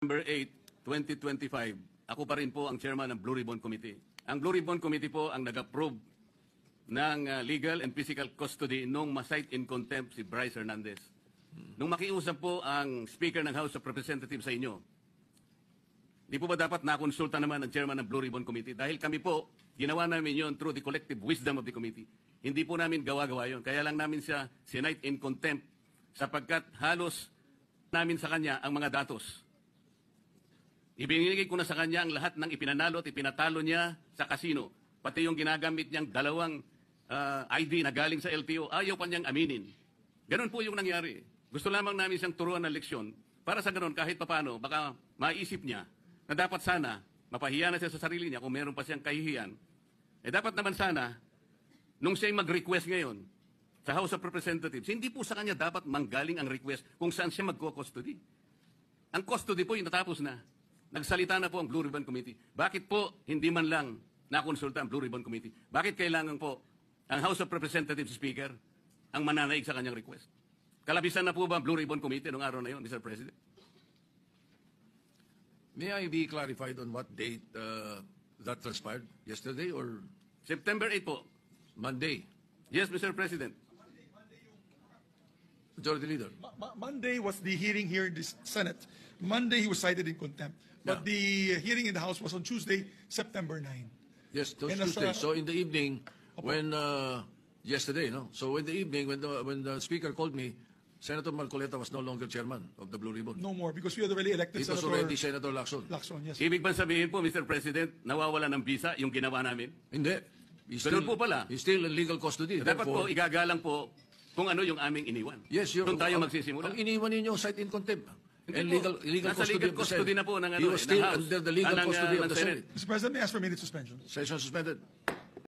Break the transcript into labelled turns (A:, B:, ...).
A: November 8, 2025, ako pa rin po ang chairman ng Blue Ribbon Committee. Ang Blue Ribbon Committee po ang nag-approve ng legal and physical custody nung ma-cite in contempt si Bryce Hernandez. Nung makiusap po ang Speaker ng House of Representatives sa inyo, di po ba dapat nakonsulta naman ang chairman ng Blue Ribbon Committee? Dahil kami po, ginawa namin yon through the collective wisdom of the committee. Hindi po namin gawa-gawa yon. Kaya lang namin siya sinite in contempt sapagkat halos namin sa kanya ang mga datos. Ibinigay ko na sa kanya ang lahat ng ipinanalo at ipinatalo niya sa casino. Pati yung ginagamit niyang dalawang ID na galing sa LTO, ayaw pa niyang aminin. Ganon po yung nangyari. Gusto lamang namin siyang turuan ng leksyon para sa ganon kahit papano baka maisip niya na dapat sana mapahiya na siya sa sarili niya kung meron pa siyang kahihiyan. Eh dapat naman sana nung siya'y mag-request ngayon sa House of Representatives, hindi po sa kanya dapat manggaling ang request kung saan siya magko-custody. Ang custody po yung natapos na. Nagsalita na po ang Blue Ribbon Committee. Bakit po hindi man lang nakonsulta ang Blue Ribbon Committee? Bakit kailangan po ang House of Representatives Speaker ang mananaig sa kanyang request? Kalabisan na po ba ang Blue Ribbon Committee noong araw na yun, Mr. President?
B: May I be clarified on what date that transpired? Yesterday or
A: September 8 po.
B: Monday?
A: Yes, Mr. President.
B: Majority Leader.
C: Monday was the hearing here in the Senate. Monday he was cited in contempt. But the hearing in the House was on Tuesday, September 9.
B: Yes, those
C: And as,
B: Tuesday. So in the evening, when yesterday, no. So in the evening, when the Speaker called me, Senator Marcoleta was no longer chairman of the Blue Ribbon.
C: No more because we had already elected
B: It was
C: Senator
B: already Senator Lacson.
C: Lacson. Yes.
A: Ibig ba sabihin po, Mr. President, nawawala ng visa yung ginawa namin?
B: Hindi. He's
A: Ganun po pala.
B: He's still in legal custody.
A: Dapat po,
B: Therefore,
A: igagalang po kung ano yung aming iniwan.
B: yes,
A: Doon tayo magsisimula.
B: Ang iniwan ninyo, cite in contempt.
A: Hindi
B: And
A: po.
B: legal
A: Nasa
B: custody
A: legal
B: of the
A: custody
B: Senate.
A: na po ng
B: He was still
A: House.
B: under the legal
A: Ng,
B: custody of
A: ng
B: the
A: Senate.
B: Senate.
C: Mr. President, may I ask for a minute suspension?
B: Session suspended.